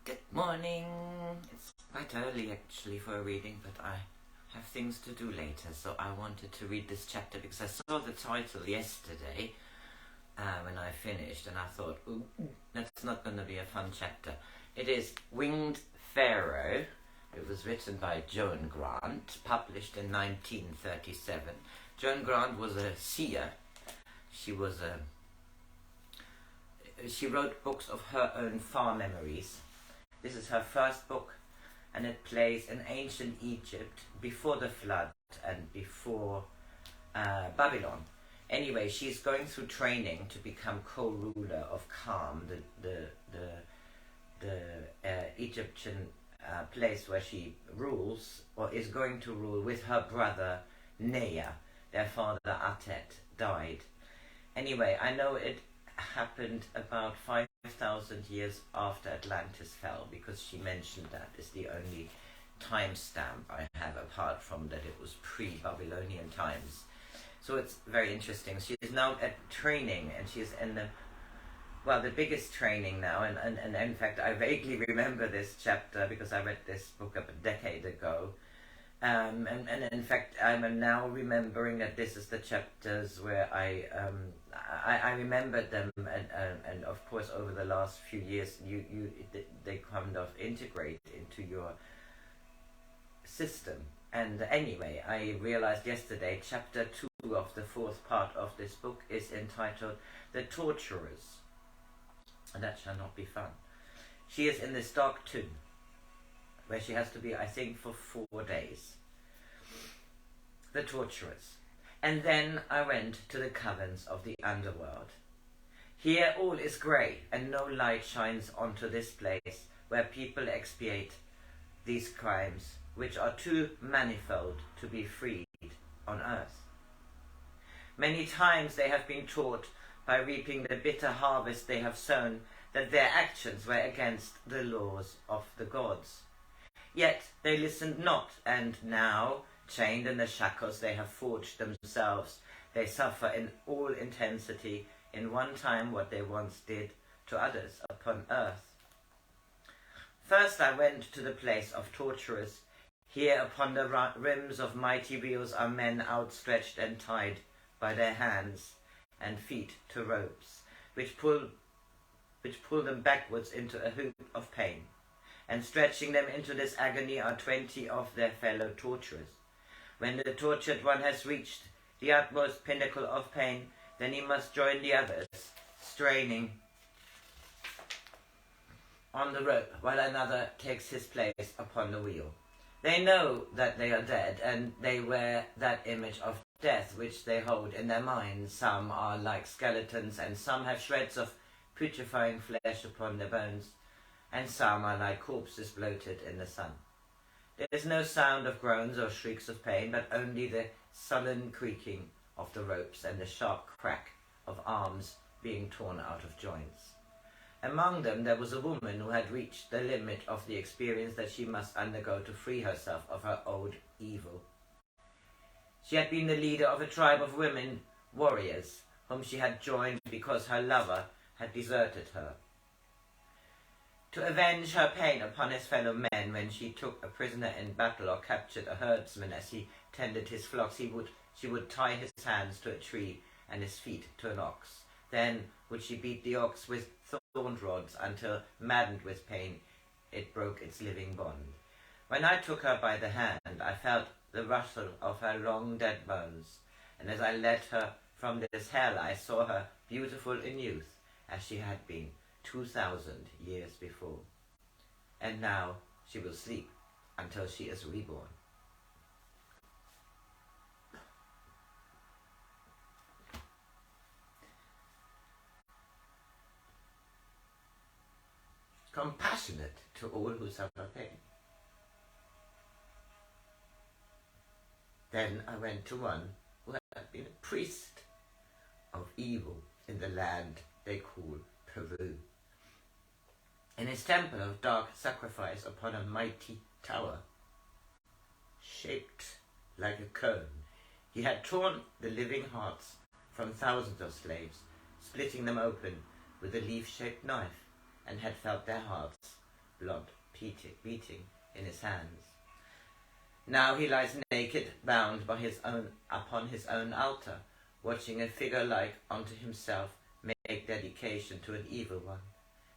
Good morning. It's quite early actually for a reading, but I have things to do later, so I wanted to read this chapter because I saw the title yesterday when I finished, and I thought, ooh, that's not going to be a fun chapter. It is Winged Pharaoh. It was written by Joan Grant, published in 1937. Joan Grant was a seer. She wrote books of her own far memories. This is her first book, and it plays in ancient Egypt before the flood and before Babylon. Anyway, she's going through training to become co-ruler of Kham, the Egyptian place where she rules, or is going to rule, with her brother Nea. Their father Atet died. Anyway, I know it happened about 5,000 years after Atlantis fell, because she mentioned that is the only timestamp I have, apart from that it was pre-Babylonian times. So it's very interesting. She is now at training, and she is in the biggest training now, and in fact I vaguely remember this chapter because I read this book a decade ago. And in fact, I'm now remembering that this is the chapters where I remembered them, and of course over the last few years they kind of integrate into your system. And anyway, I realized yesterday chapter 2 of the 4th part of this book is entitled The Torturers, and that shall not be fun. She is in this dark tomb, where she has to be, I think, for 4 days. The Torturers. And then I went to the caverns of the underworld. Here all is grey, and no light shines onto this place where people expiate these crimes, which are too manifold to be freed on earth. Many times they have been taught, by reaping the bitter harvest they have sown, that their actions were against the laws of the gods. Yet they listened not, and now, chained in the shackles they have forged themselves, they suffer in all intensity in one time what they once did to others upon earth. First I went to the place of torturers. Here upon the rims of mighty wheels are men outstretched and tied by their hands and feet to ropes, which pull them backwards into a hoop of pain. And stretching them into this agony are 20 of their fellow torturers. When the tortured one has reached the utmost pinnacle of pain, then he must join the others, straining on the rope, while another takes his place upon the wheel. They know that they are dead, and they wear that image of death which they hold in their minds. Some are like skeletons, and some have shreds of putrefying flesh upon their bones, and some are like corpses bloated in the sun. There is no sound of groans or shrieks of pain, but only the sullen creaking of the ropes and the sharp crack of arms being torn out of joints. Among them there was a woman who had reached the limit of the experience that she must undergo to free herself of her old evil. She had been the leader of a tribe of women warriors, whom she had joined because her lover had deserted her. To avenge her pain upon his fellow men, when she took a prisoner in battle or captured a herdsman as he tended his flocks, she would tie his hands to a tree and his feet to an ox. Then would she beat the ox with thorn rods until, maddened with pain, it broke its living bond. When I took her by the hand, I felt the rustle of her long dead bones, and as I led her from this hell, I saw her beautiful in youth, as she had been 2,000 years before. And now she will sleep until she is reborn. Compassionate to all who suffer pain. Then I went to one who had been a priest of evil in the land they call Peru. In his temple of dark sacrifice upon a mighty tower, shaped like a cone, he had torn the living hearts from thousands of slaves, splitting them open with a leaf-shaped knife, and had felt their hearts blood beating in his hands. Now he lies naked, bound by upon his own altar, watching a figure like unto himself make dedication to an evil one.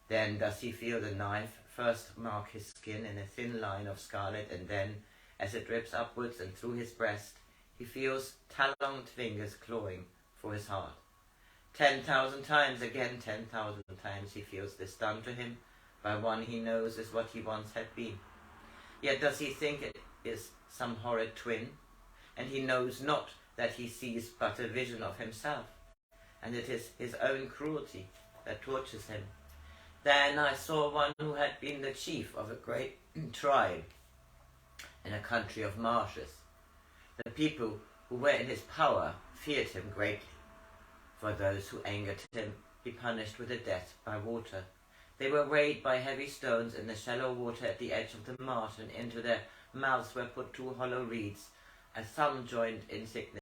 Then does he feel the knife first mark his skin in a thin line of scarlet, and then, as it drips upwards and through his breast, he feels taloned fingers clawing for his heart. 10,000 times, again 10,000 times, he feels this done to him by one he knows is what he once had been. Yet does he think it is some horrid twin, and he knows not that he sees but a vision of himself, and it is his own cruelty that tortures him. Then I saw one who had been the chief of a great tribe in a country of marshes. The people who were in his power feared him greatly. For those who angered him he punished with a death by water. They were weighed by heavy stones in the shallow water at the edge of the marsh, and into their mouths were put 2 hollow reeds, as some joined in thickness,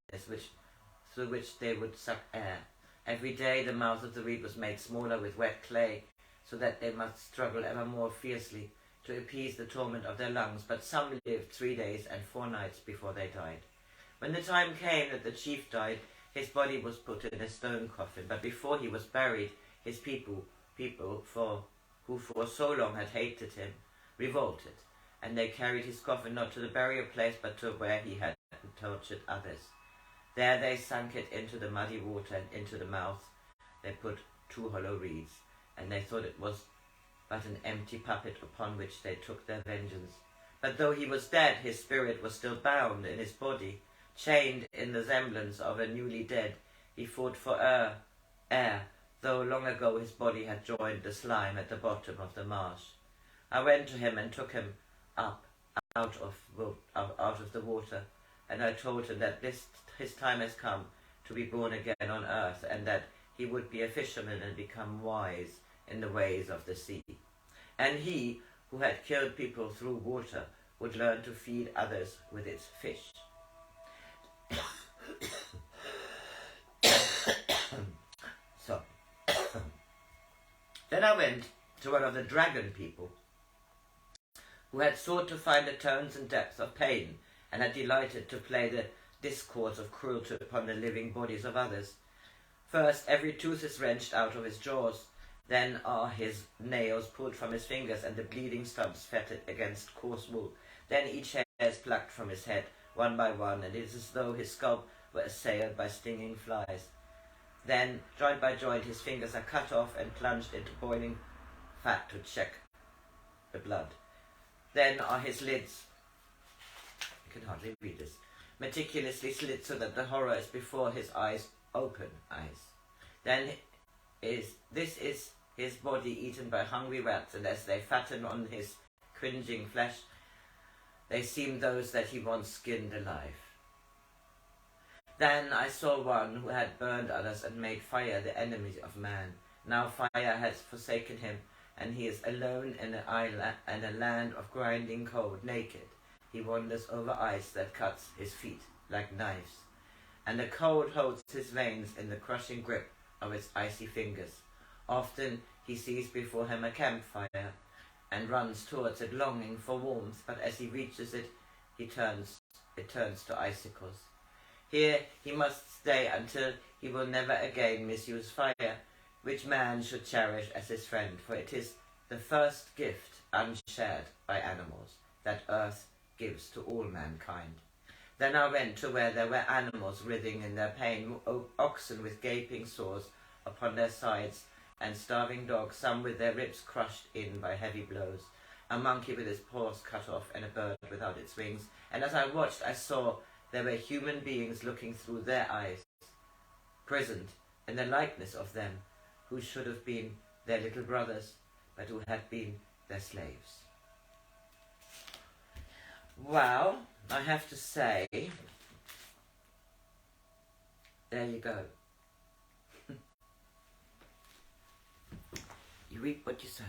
through which they would suck air. Every day the mouth of the reed was made smaller with wet clay, so that they must struggle ever more fiercely to appease the torment of their lungs. But some lived 3 days and 4 nights before they died. When the time came that the chief died, his body was put in a stone coffin. But before he was buried, his people who for so long had hated him, revolted, and they carried his coffin not to the burial place, but to where he had tortured others. There they sunk it into the muddy water, and into the mouth they put 2 hollow reeds, and they thought it was but an empty puppet upon which they took their vengeance. But though he was dead, his spirit was still bound in his body, chained in the semblance of a newly dead. He fought for air, though long ago his body had joined the slime at the bottom of the marsh. I went to him and took him up out of the water, and I told him that his time has come to be born again on earth, and that he would be a fisherman and become wise in the ways of the sea. And he, who had killed people through water, would learn to feed others with its fish. So, then I went to one of the dragon people, who had sought to find the tones and depths of pain, and had delighted to play the discords of cruelty upon the living bodies of others. First, every tooth is wrenched out of his jaws, then are his nails pulled from his fingers, and the bleeding stumps fettered against coarse wool. Then each hair is plucked from his head, one by one, and it is as though his scalp were assailed by stinging flies. Then, joint by joint, his fingers are cut off and plunged into boiling fat to check the blood. Then are his lids, you can hardly read this, meticulously slit so that the horror is before his eyes, open eyes. Then this is his body eaten by hungry rats, and as they fatten on his cringing flesh, they seem those that he once skinned alive. Then I saw one who had burned others and made fire the enemy of man. Now fire has forsaken him, and he is alone in an island and a land of grinding cold. Naked, he wanders over ice that cuts his feet like knives, and the cold holds his veins in the crushing grip of its icy fingers. Often he sees before him a campfire, and runs towards it longing for warmth, but as he reaches it, it turns to icicles. Here he must stay until he will never again misuse fire, which man should cherish as his friend, for it is the first gift unshared by animals that earth gives to all mankind. Then I went to where there were animals writhing in their pain, oxen with gaping sores upon their sides, and starving dogs, some with their ribs crushed in by heavy blows, a monkey with its paws cut off, and a bird without its wings. And as I watched, I saw there were human beings looking through their eyes, prisoned in the likeness of them, who should have been their little brothers, but who had been their slaves. Well, I have to say, there you go. You reap what you sow.